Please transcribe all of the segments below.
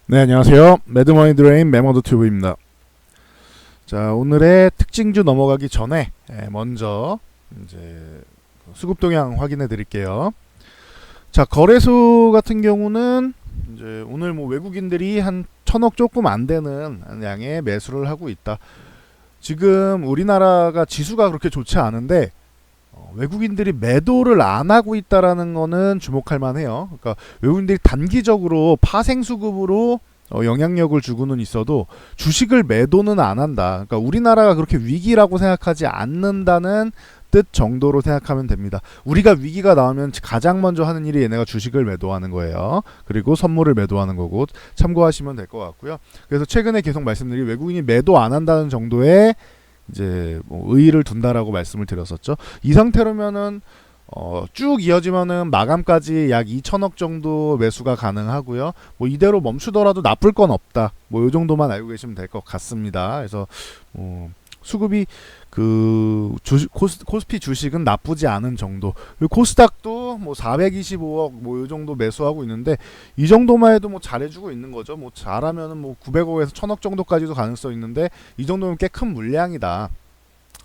네, 안녕하세요. 매드머니 드레인 매머드 튜브입니다. 자, 오늘의 특징주 넘어가기 전에 먼저 이제 수급 동향 확인해 드릴게요. 자, 거래소 같은 경우는 이제 오늘 뭐 외국인들이 한 1,000억 조금 안 되는 양의 매수를 하고 있다. 지금 우리나라가 지수가 그렇게 좋지 않은데 외국인들이 매도를 안 하고 있다라는 거는 주목할 만해요. 그러니까 외국인들이 단기적으로 파생 수급으로 영향력을 주고는 있어도 주식을 매도는 안 한다. 그러니까 우리나라가 그렇게 위기라고 생각하지 않는다는 뜻 정도로 생각하면 됩니다. 우리가 위기가 나오면 가장 먼저 하는 일이 얘네가 주식을 매도하는 거예요. 그리고 선물을 매도하는 거고 참고하시면 될 것 같고요. 그래서 최근에 계속 말씀드린 외국인이 매도 안 한다는 정도의 이제 뭐 의의를 둔다라고 말씀을 드렸었죠. 이 상태로면은 쭉 이어지면은 마감까지 약 2,000억 정도 매수가 가능하고요. 뭐 이대로 멈추더라도 나쁠 건 없다. 뭐 이 정도만 알고 계시면 될 것 같습니다. 그래서 수급이 그 코스피 주식은 나쁘지 않은 정도. 코스닥도 뭐 425억 뭐 이 정도 매수하고 있는데 이 정도만 해도 뭐 잘해주고 있는 거죠. 뭐 잘하면은 뭐 900억에서 1,000억 정도까지도 가능성 있는데 이 정도면 꽤 큰 물량이다.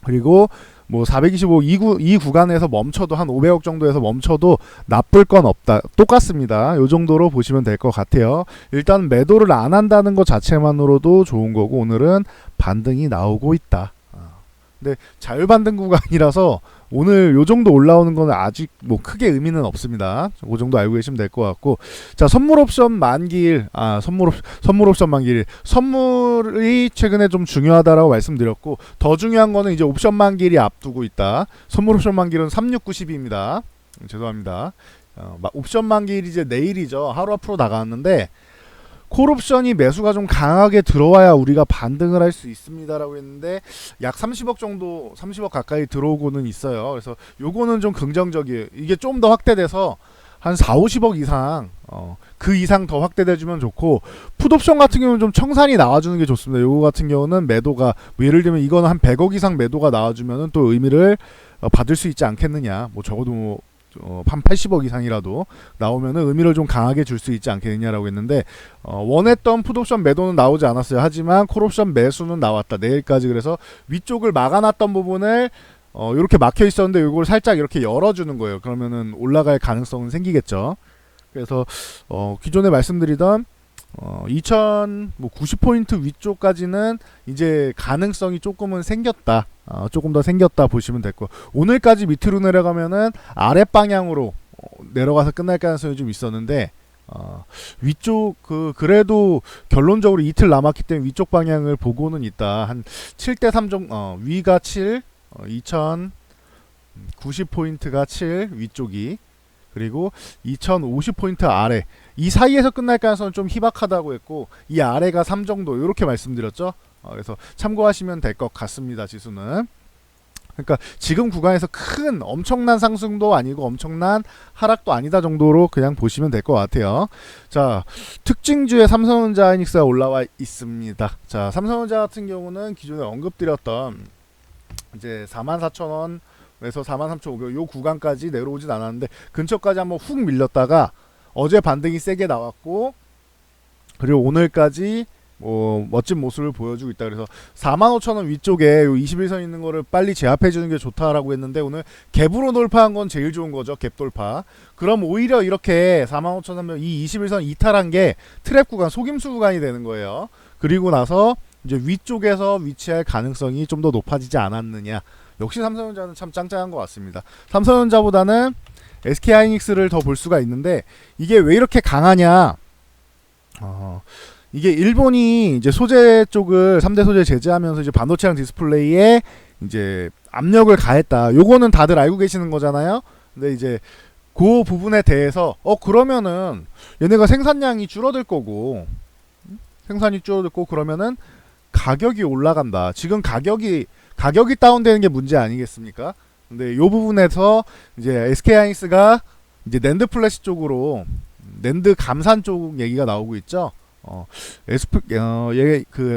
그리고 뭐 425 이 구간에서 멈춰도 한 500억 정도에서 멈춰도 나쁠 건 없다. 똑같습니다. 이 정도로 보시면 될 것 같아요. 일단 매도를 안 한다는 것 자체만으로도 좋은 거고 오늘은 반등이 나오고 있다. 근데 자율반등 구간이라서 오늘 요 정도 올라오는 거는 아직 뭐 크게 의미는 없습니다. 그 정도 알고 계시면 될 것 같고, 자, 선물 옵션 만기일, 선물 옵션 만기일, 선물이 최근에 좀 중요하다라고 말씀드렸고, 더 중요한 거는 이제 옵션 만기일이 앞두고 있다. 선물 옵션 만기일은 3690입니다. 죄송합니다. 옵션 만기일이 이제 내일이죠. 하루 앞으로 나갔는데 콜옵션이 매수가 좀 강하게 들어와야 우리가 반등을 할 수 있습니다라고 했는데 약 30억 정도 30억 가까이 들어오고는 있어요. 그래서 요거는 좀 긍정적이에요. 이게 좀 더 확대돼서 한 4, 50억 이상 그 이상 더 확대돼주면 좋고, 풋옵션 같은 경우는 좀 청산이 나와주는 게 좋습니다. 요거 같은 경우는 매도가 뭐 예를 들면 이거는 한 100억 이상 매도가 나와주면은 또 의미를 받을 수 있지 않겠느냐. 뭐 적어도 뭐 한 80억 이상이라도 나오면은 의미를 좀 강하게 줄 수 있지 않겠느냐라고 했는데 원했던 풋옵션 매도는 나오지 않았어요. 하지만 콜옵션 매수는 나왔다. 내일까지. 그래서 위쪽을 막아놨던 부분을 이렇게 막혀 있었는데 이걸 살짝 이렇게 열어주는 거예요. 그러면은 올라갈 가능성은 생기겠죠. 그래서 기존에 말씀드리던 2090포인트 위쪽까지는 이제 가능성이 조금은 생겼다. 조금 더 생겼다 보시면 될 거. 오늘까지 밑으로 내려가면은 아랫 방향으로 내려가서 끝날 가능성이 좀 있었는데 위쪽 그래도 결론적으로 이틀 남았기 때문에 위쪽 방향을 보고는 있다. 한 7대 3 정도, 위가 7, 2090포인트가 7 위쪽이, 그리고 2050포인트 아래, 이 사이에서 끝날 가능성은 좀 희박하다고 했고 이 아래가 3 정도 이렇게 말씀드렸죠. 그래서 참고하시면 될 것 같습니다. 지수는 그러니까 지금 구간에서 큰 엄청난 상승도 아니고 엄청난 하락도 아니다 정도로 그냥 보시면 될 것 같아요. 자, 특징주에 삼성전자 하이닉스가 올라와 있습니다. 자, 삼성전자 같은 경우는 기존에 언급드렸던 이제 44,000원 에서 43,500원 요 구간까지 내려오진 않았는데 근처까지 한번 훅 밀렸다가 어제 반등이 세게 나왔고, 그리고 오늘까지 뭐 멋진 모습을 보여주고 있다. 그래서 45,000원 위쪽에 요 21선 있는 거를 빨리 제압해 주는 게 좋다라고 했는데 오늘 갭으로 돌파한 건 제일 좋은 거죠. 갭 돌파. 그럼 오히려 이렇게 45,000원 이 21선 이탈한 게 트랩 구간, 속임수 구간이 되는 거예요. 그리고 나서 이제 위쪽에서 위치할 가능성이 좀 더 높아지지 않았느냐. 역시 삼성전자는 참 짱짱한 것 같습니다. 삼성전자보다는 SK하이닉스를 더 볼 수가 있는데 이게 왜 이렇게 강하냐? 이게 일본이 이제 소재 쪽을 3대 소재 제재하면서 이제 반도체랑 디스플레이에 이제 압력을 가했다. 요거는 다들 알고 계시는 거잖아요. 근데 이제 그 부분에 대해서 그러면은 얘네가 생산량이 줄어들 거고 생산이 줄어들고 그러면은 가격이 올라간다. 지금 가격이 다운되는 게 문제 아니겠습니까? 근데 요 부분에서 이제 SK하이닉스가 이제 낸드 플래시 쪽으로 낸드 감산 쪽 얘기가 나오고 있죠.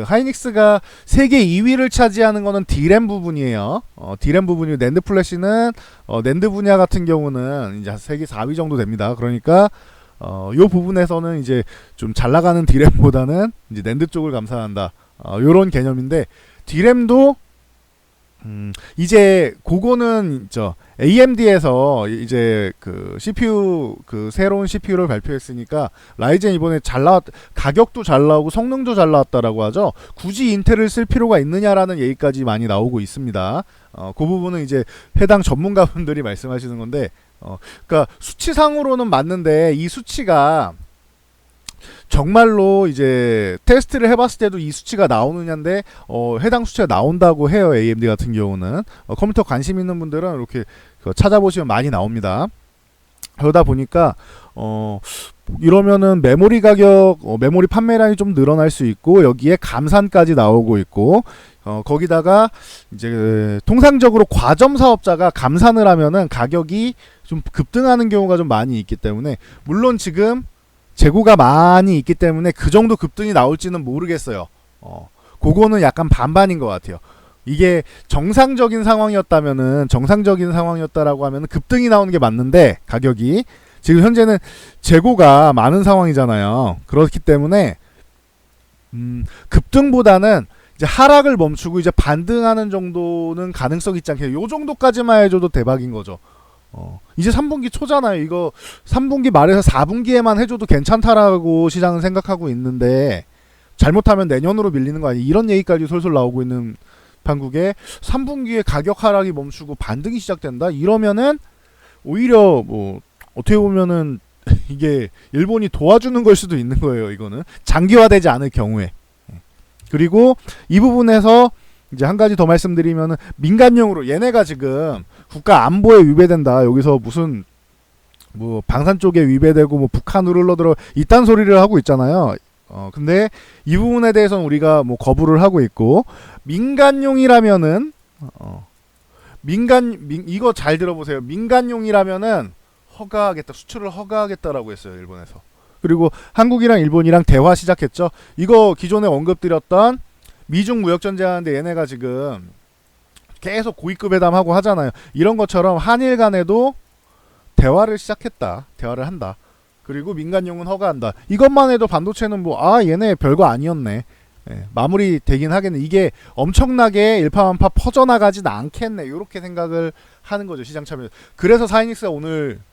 하이닉스가 세계 2위를 차지하는 거는 D램 부분이에요. D램 부분이고 낸드 플래시는 낸드 분야 같은 경우는 이제 세계 4위 정도 됩니다. 그러니까 요 부분에서는 이제 좀 잘 나가는 D램보다는 이제 낸드 쪽을 감산한다. 요런 개념인데 D램도 이제 그거는 AMD에서 이제 그 CPU 그 새로운 CPU를 발표했으니까 라이젠 이번에 가격도 잘 나오고 성능도 잘 나왔다라고 하죠. 굳이 인텔을 쓸 필요가 있느냐라는 얘기까지 많이 나오고 있습니다. 그 부분은 이제 해당 전문가분들이 말씀하시는 건데, 그러니까 수치상으로는 맞는데 이 수치가 정말로 이제 테스트를 해봤을 때도 이 수치가 나오느냐인데 해당 수치가 나온다고 해요. AMD 같은 경우는 컴퓨터 관심 있는 분들은 이렇게 찾아보시면 많이 나옵니다. 그러다 보니까 이러면은 메모리 가격, 메모리 판매량이 좀 늘어날 수 있고 여기에 감산까지 나오고 있고 거기다가 이제 통상적으로 과점 사업자가 감산을 하면은 가격이 좀 급등하는 경우가 좀 많이 있기 때문에 물론 지금 재고가 많이 있기 때문에 그 정도 급등이 나올지는 모르겠어요. 그거는 약간 반반인 것 같아요. 이게 정상적인 상황이었다라고 하면은 급등이 나오는 게 맞는데 가격이 지금 현재는 재고가 많은 상황이잖아요. 그렇기 때문에 급등보다는 이제 하락을 멈추고 이제 반등하는 정도는 가능성이 있지 않겠어요. 요 정도까지만 해줘도 대박인 거죠. 이제 3분기 초잖아요. 이거 3분기 말에서 4분기에만 해줘도 괜찮다라고 시장은 생각하고 있는데 잘못하면 내년으로 밀리는 거 아니에요. 이런 얘기까지 솔솔 나오고 있는 판국에 3분기에 가격 하락이 멈추고 반등이 시작된다? 이러면은 오히려 뭐 어떻게 보면은 이게 일본이 도와주는 걸 수도 있는 거예요. 이거는 장기화되지 않을 경우에. 그리고 이 부분에서 이제 한 가지 더 말씀드리면은 민간용으로 얘네가 지금 국가 안보에 위배된다. 여기서 무슨 뭐 방산 쪽에 위배되고 뭐 북한으로 흘러들어 이딴 소리를 하고 있잖아요. 근데 이 부분에 대해서는 우리가 뭐 거부를 하고 있고 민간용이라면은 이거 잘 들어보세요. 민간용이라면은 허가하겠다. 수출을 허가하겠다라고 했어요. 일본에서. 그리고 한국이랑 일본이랑 대화 시작했죠. 이거 기존에 언급드렸던 미중 무역 전쟁하는데 얘네가 지금 계속 고위급 회담하고 하잖아요. 이런 것처럼 한일 간에도 대화를 시작했다. 대화를 한다. 그리고 민간용은 허가한다. 이것만 해도 반도체는 얘네 별거 아니었네. 마무리 되긴 하겠네. 이게 엄청나게 일파만파 퍼져나가진 않겠네. 이렇게 생각을 하는 거죠. 시장 참여. 그래서 사이닉스가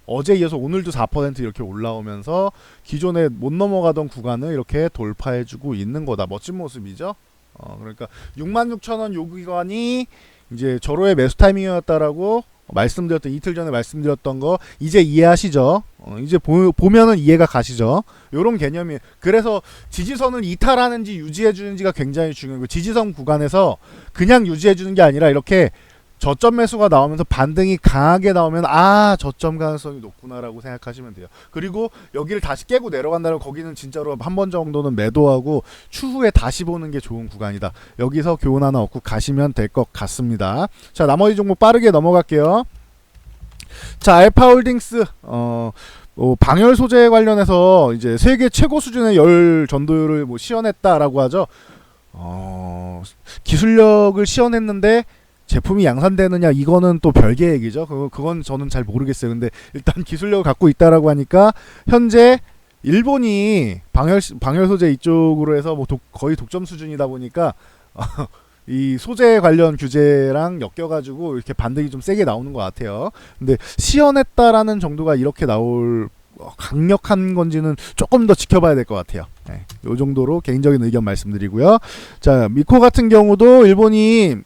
어제 이어서 오늘도 4% 이렇게 올라오면서 기존에 못 넘어가던 구간을 이렇게 돌파해주고 있는 거다. 멋진 모습이죠. 그러니까 66,000원 요 구간이 이제 절호의 매수 타이밍이었다라고 이틀 전에 말씀드렸던 거 이제 이해하시죠? 이제 보면은 이해가 가시죠? 요런 개념이. 그래서 지지선을 이탈하는지 유지해주는지가 굉장히 중요해요. 지지선 구간에서 그냥 유지해주는 게 아니라 이렇게 저점 매수가 나오면서 반등이 강하게 나오면 저점 가능성이 높구나라고 생각하시면 돼요. 그리고 여기를 다시 깨고 내려간다면 거기는 진짜로 한 번 정도는 매도하고 추후에 다시 보는 게 좋은 구간이다. 여기서 교훈 하나 얻고 가시면 될 것 같습니다. 자, 나머지 종목 빠르게 넘어갈게요. 자, 알파홀딩스 방열 소재 관련해서 이제 세계 최고 수준의 열 전도율을 시연했다라고 하죠. 기술력을 시연했는데 제품이 양산되느냐 이거는 또 별개 얘기죠. 그건 저는 잘 모르겠어요. 근데 일단 기술력을 갖고 있다라고 하니까 현재 일본이 방열 소재 이쪽으로 해서 거의 독점 수준이다 보니까 이 소재 관련 규제랑 연껴가지고 이렇게 반등이 좀 세게 나오는 것 같아요. 근데 시연했다라는 정도가 이렇게 나올 강력한 건지는 조금 더 지켜봐야 될 것 같아요. 이 정도로 개인적인 의견 말씀드리고요. 자, 미코 같은 경우도 일본이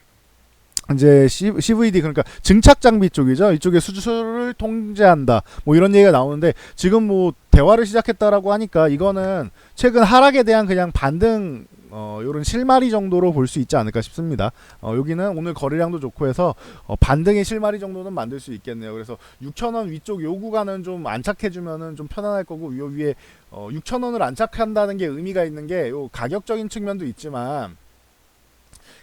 이제 CVD 그러니까 증착 장비 쪽이죠. 이쪽에 수주를 통제한다. 이런 얘기가 나오는데 지금 대화를 시작했다라고 하니까 이거는 최근 하락에 대한 그냥 반등 요런 실마리 정도로 볼 수 있지 않을까 싶습니다. 여기는 오늘 거래량도 좋고 해서 반등의 실마리 정도는 만들 수 있겠네요. 그래서 6,000원 위쪽 요 구간은 좀 안착해주면은 좀 편안할 거고 요 위에 6,000원을 안착한다는 게 의미가 있는 게 요 가격적인 측면도 있지만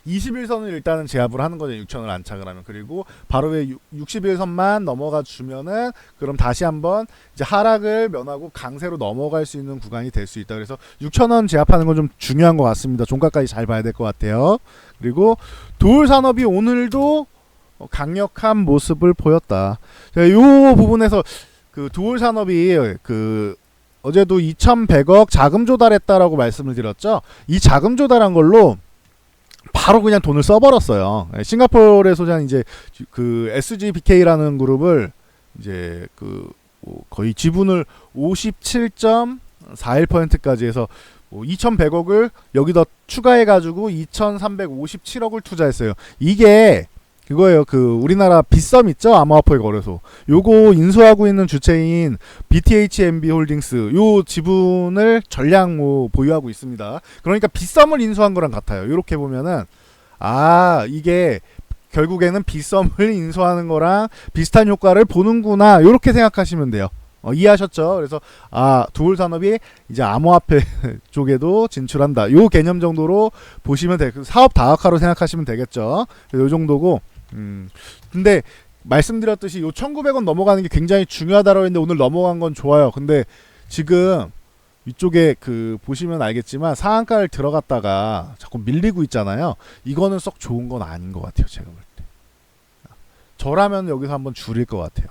21선을 일단은 제압을 하는 거죠. 6,000을 안착을 하면. 그리고 바로 왜 61선만 넘어가 주면은 그럼 다시 한번 이제 하락을 면하고 강세로 넘어갈 수 있는 구간이 될 수 있다. 그래서 6,000원 제압하는 건 좀 중요한 것 같습니다. 종가까지 잘 봐야 될 것 같아요. 그리고 도울 산업이 오늘도 강력한 모습을 보였다. 이 부분에서 그 도울 산업이 어제도 2100억 자금 조달했다라고 말씀을 드렸죠. 이 자금 조달한 걸로 바로 그냥 돈을 써버렸어요. 싱가포르에 소재한 이제 그 SGBK라는 그룹을 이제 그 거의 지분을 57.41%까지 해서 2,100억을 여기다 추가해가지고 2,357억을 투자했어요. 이게 그거예요. 그 우리나라 빗썸 있죠? 암호화폐 거래소. 요거 인수하고 있는 주체인 BTHMB 홀딩스 요 지분을 전량 보유하고 있습니다. 그러니까 빗썸을 인수한 거랑 같아요. 요렇게 보면은 이게 결국에는 빗썸을 인수하는 거랑 비슷한 효과를 보는구나. 요렇게 생각하시면 돼요. 이해하셨죠? 그래서 두올 산업이 이제 암호화폐 쪽에도 진출한다. 요 개념 정도로 보시면 사업 다각화로 생각하시면 되겠죠. 요 정도고. 근데 말씀드렸듯이 요 1,900원 넘어가는 게 굉장히 중요하다라고 했는데 오늘 넘어간 건 좋아요. 근데 지금 이쪽에 그 보시면 알겠지만 상한가를 들어갔다가 자꾸 밀리고 있잖아요. 이거는 썩 좋은 건 아닌 것 같아요. 제가 볼 때. 저라면 여기서 한번 줄일 것 같아요.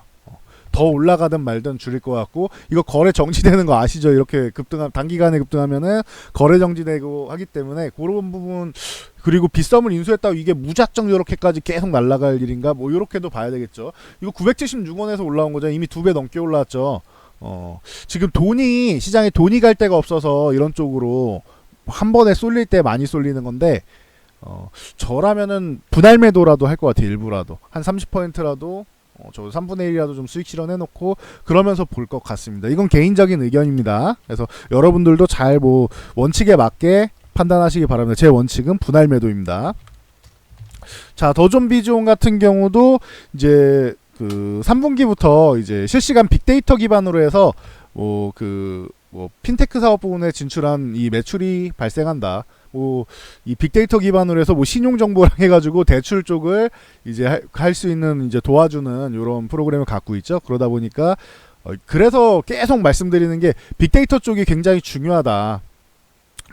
더 올라가든 말든 줄일 것 같고, 이거 거래 정지되는 거 아시죠? 이렇게 단기간에 급등하면은 거래 정지되고 하기 때문에 그런 부분. 그리고 빗썸을 인수했다고 이게 무작정 이렇게까지 계속 날아갈 일인가? 뭐 이렇게도 봐야 되겠죠. 이거 976원에서 올라온 거죠. 이미 2배 넘게 올라왔죠. 지금 시장에 돈이 갈 데가 없어서 이런 쪽으로 한 번에 쏠릴 때 많이 쏠리는 건데, 저라면은 분할 매도라도 할 것 같아요. 일부라도 한 30%라도 저 3분의 1이라도 좀 수익 실현해놓고 그러면서 볼 것 같습니다. 이건 개인적인 의견입니다. 그래서 여러분들도 잘 원칙에 맞게 판단하시기 바랍니다. 제 원칙은 분할 매도입니다. 자, 더존비즈온 같은 경우도 이제 그 3분기부터 이제 실시간 빅데이터 기반으로 해서 핀테크 사업 부분에 진출한 이 매출이 발생한다. 이 빅데이터 기반으로 해서 신용 정보랑 해가지고 대출 쪽을 이제 할 수 있는 이제 도와주는 이런 프로그램을 갖고 있죠. 그러다 보니까 그래서 계속 말씀드리는 게 빅데이터 쪽이 굉장히 중요하다.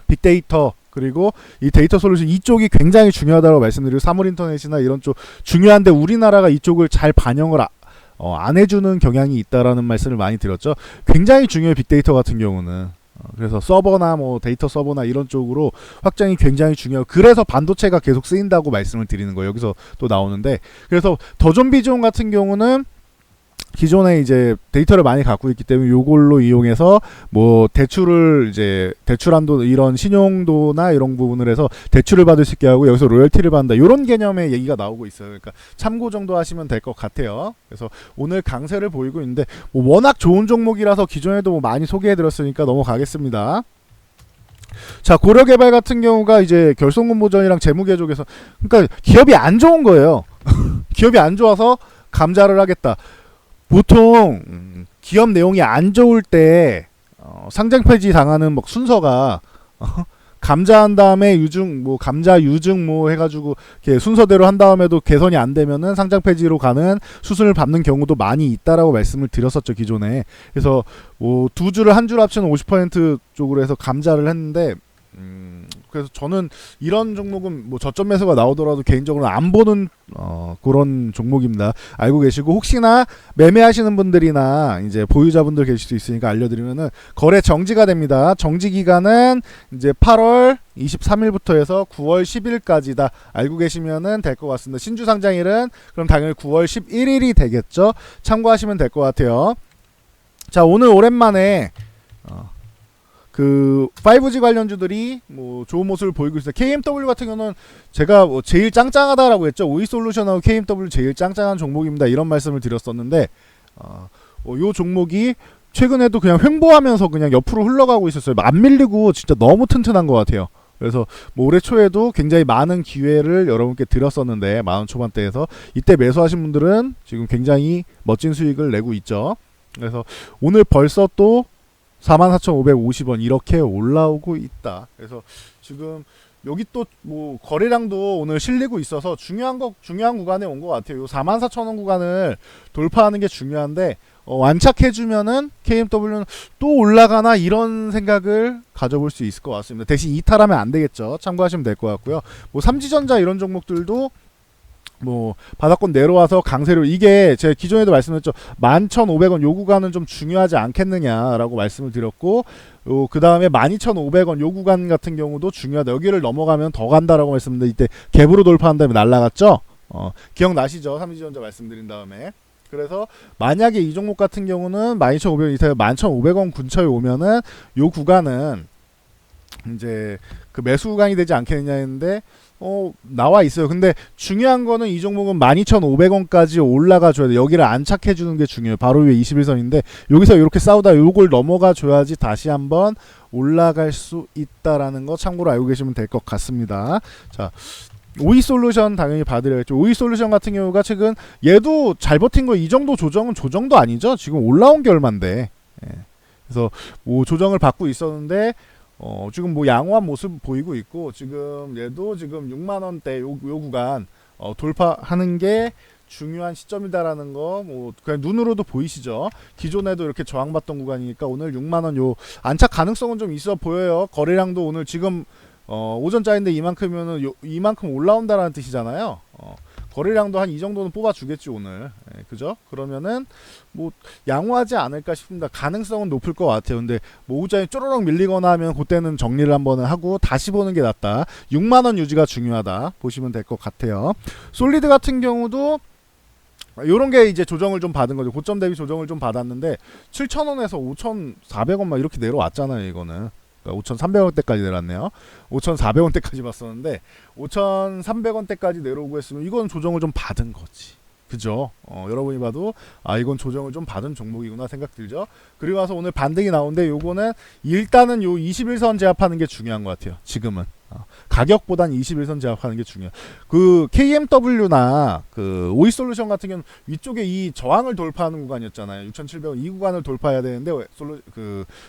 빅데이터 그리고 이 데이터 솔루션 이쪽이 굉장히 중요하다고 말씀드리고, 사물인터넷이나 이런 쪽 중요한데 우리나라가 이쪽을 잘 반영을 안 해주는 경향이 있다라는 말씀을 많이 드렸죠. 굉장히 중요해요. 빅데이터 같은 경우는. 그래서 서버나 데이터 서버나 이런 쪽으로 확장이 굉장히 중요하고, 그래서 반도체가 계속 쓰인다고 말씀을 드리는 거예요. 여기서 또 나오는데, 그래서 더존비즈온 같은 경우는 기존에 이제 데이터를 많이 갖고 있기 때문에 요걸로 이용해서 대출한도 이런 신용도나 이런 부분을 해서 대출을 받을 수 있게 하고 여기서 로열티를 받는다, 이런 개념의 얘기가 나오고 있어요. 그러니까 참고 정도 하시면 될 것 같아요. 그래서 오늘 강세를 보이고 있는데 워낙 좋은 종목이라서 기존에도 많이 소개해드렸으니까 넘어가겠습니다. 자, 고려개발 같은 경우가 이제 결손금보전이랑 재무개족에서, 그러니까 기업이 안 좋은 거예요. 기업이 안 좋아서 감자를 하겠다. 보통 기업 내용이 안 좋을 때 상장 폐지 당하는 순서가 감자한 다음에 감자 유증 해가지고 이렇게 순서대로 한 다음에도 개선이 안 되면은 상장 폐지로 가는 수순을 밟는 경우도 많이 있다라고 말씀을 드렸었죠, 기존에. 그래서 두 줄을 한 줄 합치는 50% 쪽으로 해서 감자를 했는데, 그래서 저는 이런 종목은 저점 매수가 나오더라도 개인적으로 안 보는 그런 종목입니다. 알고 계시고, 혹시나 매매하시는 분들이나 이제 보유자분들 계실 수 있으니까 알려드리면은 거래 정지가 됩니다. 정지 기간은 이제 8월 23일부터 해서 9월 10일까지다. 알고 계시면은 될 것 같습니다. 신주 상장일은 그럼 당연히 9월 11일이 되겠죠. 참고하시면 될 것 같아요. 자, 오늘 오랜만에 그 5G 관련주들이 좋은 모습을 보이고 있어요. KMW 같은 경우는 제가 제일 짱짱하다라고 했죠. 오이솔루션하고 KMW 제일 짱짱한 종목입니다. 이런 말씀을 드렸었는데, 요 종목이 최근에도 그냥 횡보하면서 그냥 옆으로 흘러가고 있었어요. 안 밀리고 진짜 너무 튼튼한 것 같아요. 그래서 올해 초에도 굉장히 많은 기회를 여러분께 드렸었는데, 10,000원 초반대에서 이때 매수하신 분들은 지금 굉장히 멋진 수익을 내고 있죠. 그래서 오늘 벌써 또 44,550원 이렇게 올라오고 있다. 그래서 지금 여기 또 거래량도 오늘 실리고 있어서 중요한 구간에 온 것 같아요. 요 44,000원 구간을 돌파하는 게 중요한데, 완착해주면은 KMW는 또 올라가나 이런 생각을 가져볼 수 있을 것 같습니다. 대신 이탈하면 안 되겠죠. 참고하시면 될 것 같고요. 삼지전자 이런 종목들도 뭐 바닥권 내려와서 강세로, 이게 제가 기존에도 말씀드렸죠. 11,500원 요 구간은 좀 중요하지 않겠느냐라고 말씀을 드렸고, 그 다음에 12,500원 요 구간 같은 경우도 중요하다. 여기를 넘어가면 더 간다라고 말씀드렸는데, 이때 갭으로 돌파한 다음에 날라갔죠. 기억나시죠? 삼지전자 말씀드린 다음에. 그래서 만약에 이 종목 같은 경우는 12,500원 이상에 11,500원 근처에 오면은 요 구간은 이제 그 매수 구간이 되지 않겠느냐 했는데, 나와 있어요. 근데 중요한 거는 이 종목은 12,500원까지 올라가 줘야 돼. 여기를 안착해 주는 게 중요해요. 바로 위에 21선인데 여기서 이렇게 싸우다 요걸 넘어가 줘야지 다시 한번 올라갈 수 있다라는 거 참고로 알고 계시면 될 것 같습니다. 자, 오이솔루션 당연히 봐드려야겠죠. 오이솔루션 같은 경우가 최근 얘도 잘 버틴 거, 이 정도 조정은 조정도 아니죠. 지금 올라온 게 얼만데. 그래서 뭐 조정을 받고 있었는데 지금 뭐 양호한 모습 보이고 있고, 지금 얘도 지금 6만원대 요 구간 돌파하는 게 중요한 시점이다라는 거 뭐 그냥 눈으로도 보이시죠. 기존에도 이렇게 저항받던 구간이니까 오늘 6만원 요 안착 가능성은 좀 있어 보여요. 거래량도 오늘 지금 오전짜리인데 이만큼이면은 이만큼 올라온다라는 뜻이잖아요. 거래량도 한 이 정도는 뽑아주겠지 오늘. 그죠? 그러면은 뭐 양호하지 않을까 싶습니다. 가능성은 높을 것 같아요. 근데 뭐 오전에 쪼르륵 밀리거나 하면 그때는 정리를 한번 하고 다시 보는 게 낫다. 6만원 유지가 중요하다 보시면 될 것 같아요. 솔리드 같은 경우도 요런 게 이제 조정을 좀 받은 거죠. 고점 대비 조정을 좀 받았는데 7,000원에서 5,400원 막 이렇게 내려왔잖아요. 이거는. 5,300원대까지 내려왔네요. 5,400원대까지 봤었는데 5,300원대까지 내려오고 했으면 이건 조정을 좀 받은 거지. 그죠? 여러분이 봐도 이건 조정을 좀 받은 종목이구나 생각 들죠? 그리고 와서 오늘 반등이 나오는데 요거는 일단은 요 21선 제압하는 게 중요한 것 같아요. 지금은. 가격보단 21선 제압하는 게 중요해요. 그 KMW나 그 오이솔루션 같은 경우는 위쪽에 이 저항을 돌파하는 구간이었잖아요. 6,700원 이 구간을 돌파해야 되는데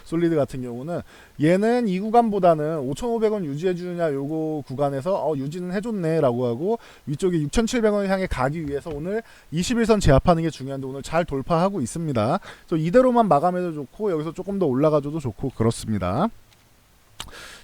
솔리드 같은 경우는 얘는 이 구간보다는 5,500원 유지해 주느냐 요거 구간에서 유지는 해줬네 라고 하고, 위쪽에 6,700원을 향해 가기 위해서 오늘 21선 제압하는 게 중요한데 오늘 잘 돌파하고 있습니다. 그래서 이대로만 마감해도 좋고 여기서 조금 더 올라가줘도 좋고 그렇습니다.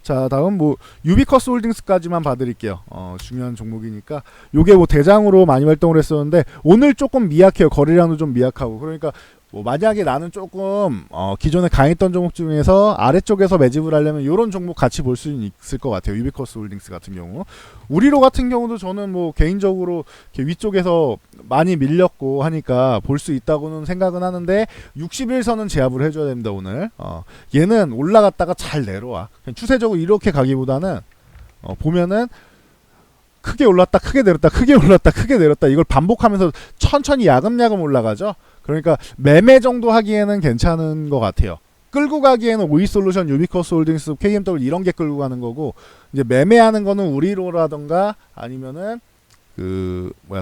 자, 다음 뭐 유비커스 홀딩스까지만 봐드릴게요. 중요한 종목이니까. 요게 뭐 대장으로 많이 활동을 했었는데 오늘 조금 미약해요. 거래량도 좀 미약하고. 그러니까 뭐 만약에 나는 조금 기존에 강했던 종목 중에서 아래쪽에서 매집을 하려면 이런 종목 같이 볼 수 있을 것 같아요. 유비커스 홀딩스 같은 경우. 우리로 같은 경우도 저는 뭐 개인적으로 이렇게 위쪽에서 많이 밀렸고 하니까 볼 수 있다고는 생각은 하는데 61선은 제압을 해줘야 됩니다. 오늘. 얘는 올라갔다가 잘 내려와. 그냥 추세적으로 이렇게 가기보다는 보면은 크게 올랐다 크게 내렸다 크게 올랐다 크게 내렸다 이걸 반복하면서 천천히 야금야금 올라가죠. 그러니까 매매 정도 하기에는 괜찮은 것 같아요. 끌고 가기에는 오이솔루션, 유비커스 홀딩스, KMW 이런 게 끌고 가는 거고, 이제 매매하는 거는 우리로라던가 아니면은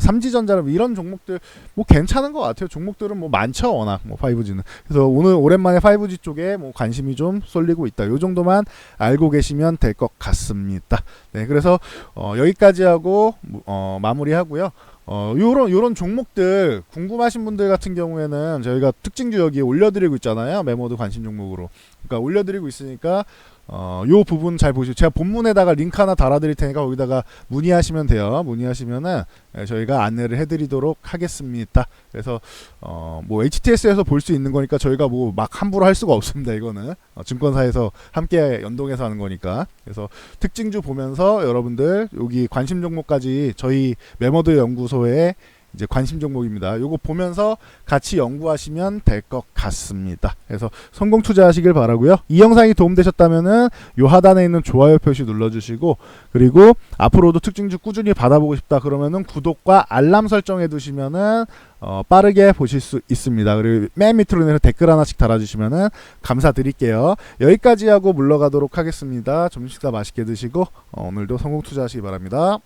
삼지전자 이런 종목들 뭐 괜찮은 것 같아요. 종목들은 뭐 많죠 워낙 뭐 5G는. 그래서 오늘 오랜만에 5G 쪽에 뭐 관심이 좀 쏠리고 있다. 요 정도만 알고 계시면 될 것 같습니다. 네, 그래서 여기까지 하고 마무리하고요. 요런 종목들 궁금하신 분들 같은 경우에는 저희가 특징주 여기에 올려드리고 있잖아요. 메모드 관심 종목으로. 그러니까 올려드리고 있으니까 요 부분 잘 보시고, 제가 본문에다가 링크 하나 달아드릴 테니까 거기다가 문의하시면 돼요. 문의하시면은 저희가 안내를 해드리도록 하겠습니다. 그래서 뭐 HTS에서 볼 수 있는 거니까 저희가 뭐 막 함부로 할 수가 없습니다. 이거는 증권사에서 함께 연동해서 하는 거니까. 그래서 특징주 보면서 여러분들 여기 관심 종목까지 저희 메모드 연구소에 이제 관심 종목입니다. 요거 보면서 같이 연구하시면 될 것 같습니다. 그래서 성공 투자하시길 바라고요. 이 영상이 도움되셨다면은 요 하단에 있는 좋아요 표시 눌러주시고, 그리고 앞으로도 특징주 꾸준히 받아보고 싶다 그러면은 구독과 알람 설정해 두시면은 빠르게 보실 수 있습니다. 그리고 맨 밑으로 내려 댓글 하나씩 달아주시면은 감사드릴게요. 여기까지 하고 물러가도록 하겠습니다. 점심 식사 맛있게 드시고 오늘도 성공 투자하시기 바랍니다.